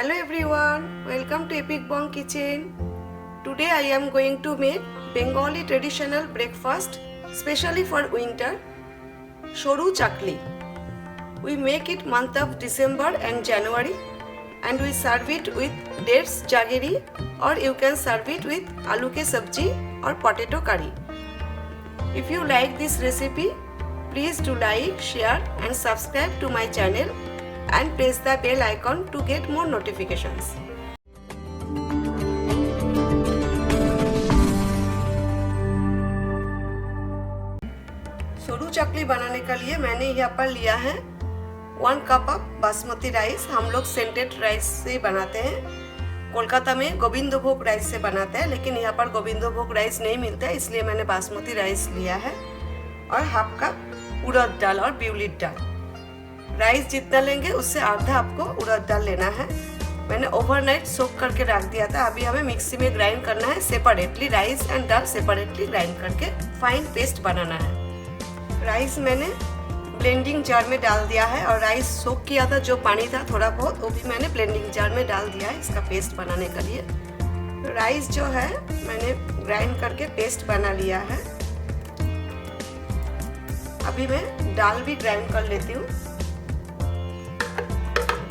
Hello everyone, welcome to Epic Bong Kitchen. Today I am going to make Bengali traditional breakfast specially for winter, Shoru Chakli. We make it month of December and January and we serve it with dates jaggery or you can serve it with aloo ke sabji or potato curry. If you like this recipe, please do like, share and subscribe to my channel and press the bell icon to get more notifications. सोरू चकली बनाने के लिए मैंने यहाँ पर लिया है 1 cup of basmati rice. हम लोग सेंटेड राइस से बनाते हैं। कोलकाता में गोविंदभोग राइस से बनाते हैं, लेकिन यहाँ पर गोविंदभोग राइस नहीं मिलता है, इसलिए मैंने बासमती राइस लिया है। और हाफ कप उड़द दाल और बिउलिड दाल। राइस जितना लेंगे उससे आधा आपको उड़द दाल लेना है। मैंने ओवरनाइट सोक करके रख दिया था। अभी हमें मिक्सी में ग्राइंड करना है separately, rice and dal separately grind करके फाइन पेस्ट बनाना है। राइस मैंने ब्लेंडिंग जार में डाल दिया है और राइस सोक किया था जो पानी था थोड़ा बहुत, वो भी मैंने ब्लेंडिंग जार में डाल दिया है इसका पेस्ट बनाने के लिए। राइस जो है मैंने ग्राइंड करके पेस्ट बना लिया है। अभी मैं दाल भी ग्राइंड कर लेती हूँ।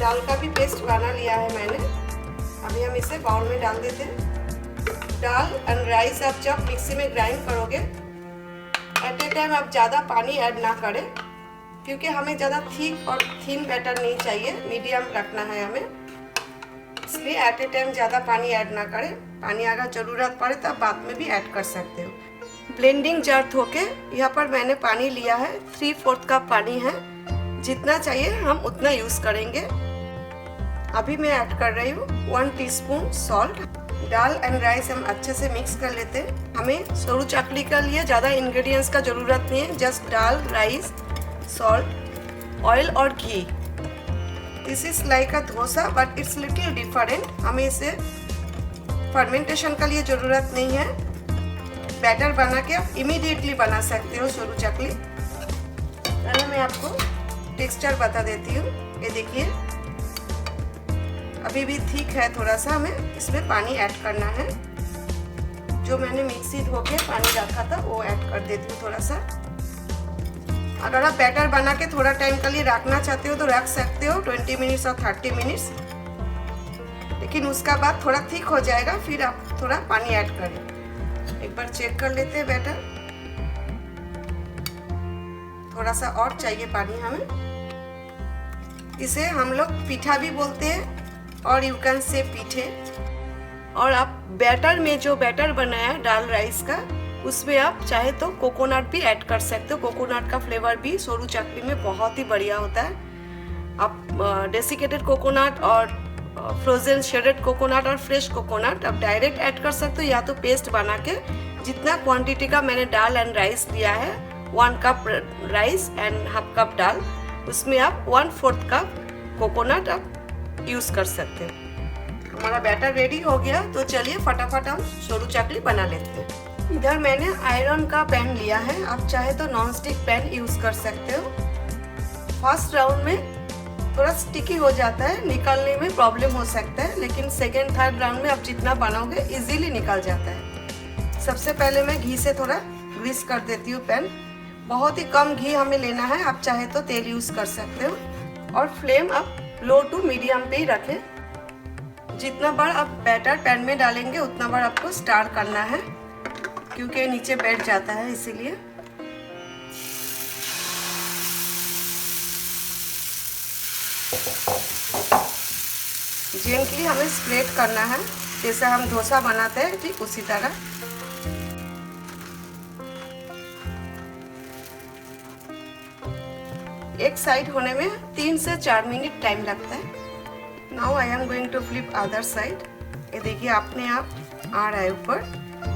दाल का भी पेस्ट बना लिया है मैंने। अभी हम इसे बाउल में डाल देते हैं। दाल एंड राइस आप जब मिक्सी में ग्राइंड करोगे एट ए टाइम आप ज़्यादा पानी ऐड ना करें, क्योंकि हमें ज़्यादा थिक और थिन बैटर नहीं चाहिए, मीडियम रखना है हमें, इसलिए एट ए टाइम ज़्यादा पानी ऐड ना करें। पानी अगर ज़रूरत पड़े तो बाद में भी ऐड कर सकते हो। ब्लेंडिंग जार धो के यहाँ पर मैंने पानी लिया है, 3/4 कप पानी है। जितना चाहिए हम उतना यूज़ करेंगे। अभी मैं ऐड कर रही हूँ 1 teaspoon salt. Dal and rice हम अच्छे से मिक्स कर लेते हैं। हमें सोरू चकली के लिए ज़्यादा इंग्रेडिएंट्स का ज़रूरत नहीं है, just dal, rice, salt, oil और ghee. This is like a dosa but it's little different. हमें इसे फर्मेंटेशन के लिए ज़रूरत नहीं है। बैटर बना के आप इमीडिएटली बना सकते हो सोरू चकली। पहले मैं आपको टेक्सचर बता देती हूँ। ये देखिए अभी भी ठीक है, थोड़ा सा हमें इसमें पानी ऐड करना है। जो मैंने मिक्सी धो के पानी रखा था वो ऐड कर देती हूँ थोड़ा सा। अगर आप बैटर बना के थोड़ा टाइम के लिए रखना चाहते हो तो रख सकते हो, 20 मिनट्स और 30 मिनट्स, लेकिन उसका बाद थोड़ा थिक हो जाएगा, फिर आप थोड़ा पानी ऐड करें। एक बार चेक कर लेते हैं बैटर। थोड़ा सा और चाहिए पानी हमें। इसे हम लोग पीठा भी बोलते हैं और यू कैन से पीठे। और आप बैटर में जो बैटर बनाया दाल राइस का, उसमें आप चाहे तो कोकोनट भी ऐड कर सकते हो। कोकोनट का फ्लेवर भी सोरू चकली में बहुत ही बढ़िया होता है। आप डेसिकेटेड कोकोनट और फ्रोजन शेडेड कोकोनट और फ्रेश कोकोनट आप डायरेक्ट ऐड कर सकते हो, या तो पेस्ट बना के जितना क्वांटिटी का मैंने दाल एंड राइस लिया है, 1 cup rice and half cup dal, उसमें आप 1/4 कप कोकोनट आप यूज़ कर सकते हो। हमारा बैटर रेडी हो गया, तो चलिए फटाफट हम सोरू चकली बना लेते हैं। इधर मैंने आयरन का पैन लिया है, आप चाहे तो नॉन स्टिक पैन यूज़ कर सकते हो। फर्स्ट राउंड में थोड़ा स्टिकी हो जाता है, निकालने में प्रॉब्लम हो सकता है, लेकिन सेकेंड थर्ड राउंड में आप जितना बनाओगे इजीली निकल जाता है। सबसे पहले मैं घी से थोड़ा ग्रीस कर देती हूँ पैन। बहुत ही कम घी हमें लेना है, आप चाहे तो तेल यूज़ कर सकते हो। और फ्लेम आप लो टू मीडियम पे ही रखें। जितना बार आप बैटर पैन में डालेंगे उतना बार आपको स्टर करना है, क्योंकि नीचे बैठ जाता है, इसीलिए। जेंटली हमें स्प्रेड करना है, जैसे हम डोसा बनाते हैं ठीक उसी तरह। एक साइड होने में 3 से 4 मिनट टाइम लगता है। Now I am going to flip other side. ये देखिए अपने आप आ रहा है ऊपर,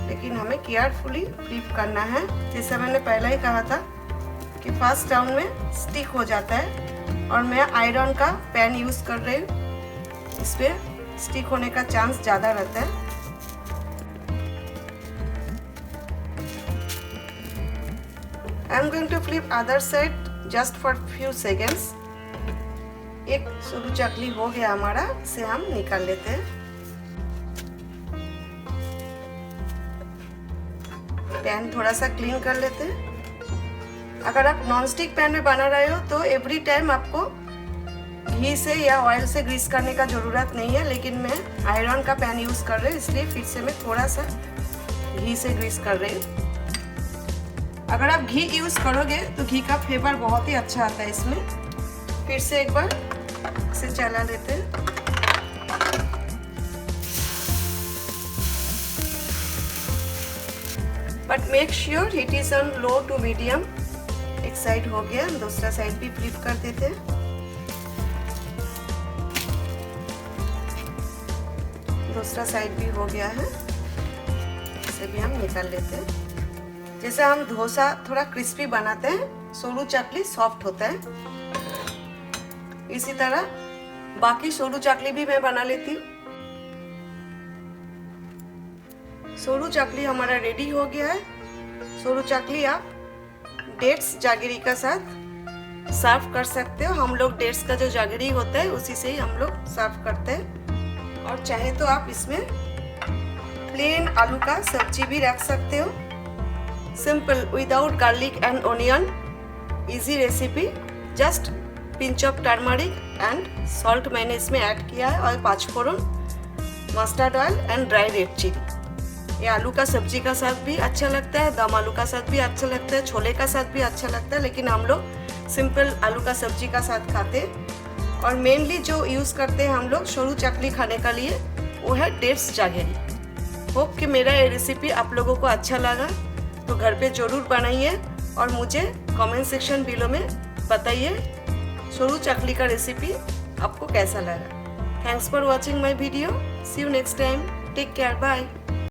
लेकिन हमें केयरफुली फ्लिप करना है। जैसे मैंने पहले ही कहा था कि फर्स्ट राउंड में स्टिक हो जाता है, और मैं आयरन का पैन यूज़ कर रही हूँ, इस पर स्टिक होने का चांस ज़्यादा रहता है। I am going to flip other side just for few seconds। एक सरू चकली हो गया हमारा, इसे हम निकाल लेते हैं। पैन थोड़ा सा क्लीन कर लेते हैं। अगर आप नॉन स्टिक पैन में बना रहे हो तो एवरी टाइम आपको घी से या ऑयल से ग्रीस करने का ज़रूरत नहीं है, लेकिन मैं आयरन का पैन यूज़ कर रही हूँ, इसलिए फिर से मैं थोड़ा सा घी से ग्रीस कर रही हूँ। अगर आप घी यूज़ करोगे तो घी का फ्लेवर बहुत ही अच्छा आता है इसमें। फिर से एक बार इसे चला लेते हैं। But make sure heat is on low to medium. एक साइड हो गया, दूसरा साइड भी फ्लिप कर देते हैं। दूसरा साइड भी हो गया है, इसे भी हम निकाल लेते हैं। जैसे हम डोसा थोड़ा क्रिस्पी बनाते हैं, सरू चकली सॉफ्ट होता है, इसी तरह बाकी सरू चकली भी मैं बना लेती हूँ। सरू चकली हमारा रेडी हो गया है। सरू चकली आप डेट्स जागरी का साथ सर्व कर सकते हो। हम लोग डेट्स का जो जागरी होता है उसी से ही हम लोग सर्व करते हैं। और चाहे तो आप इसमें प्लेन आलू का सब्जी भी रख सकते हो। Simple without garlic and onion, easy recipe. Just pinch of turmeric and salt मैंने इसमें ऐड किया है, और 5 फोरन, mustard oil and dry red chilli. ये आलू का सब्जी का साथ भी अच्छा लगता है, दम आलू का साथ भी अच्छा लगता है, छोले का साथ भी अच्छा लगता है, लेकिन हम लोग सिंपल आलू का सब्जी का साथ खाते हैं। और मेनली जो यूज़ करते हैं हम लोग सरू चकली खाने का लिए, वो है डेट्स जागरी। होप कि मेरा ये रेसिपी आप लोगों को अच्छा लगा, तो घर पे ज़रूर बनाइए और मुझे कमेंट सेक्शन बिलो में बताइए सरू चकली का रेसिपी आपको कैसा लगा। Thanks for watching my video. See you next time. Take care, bye.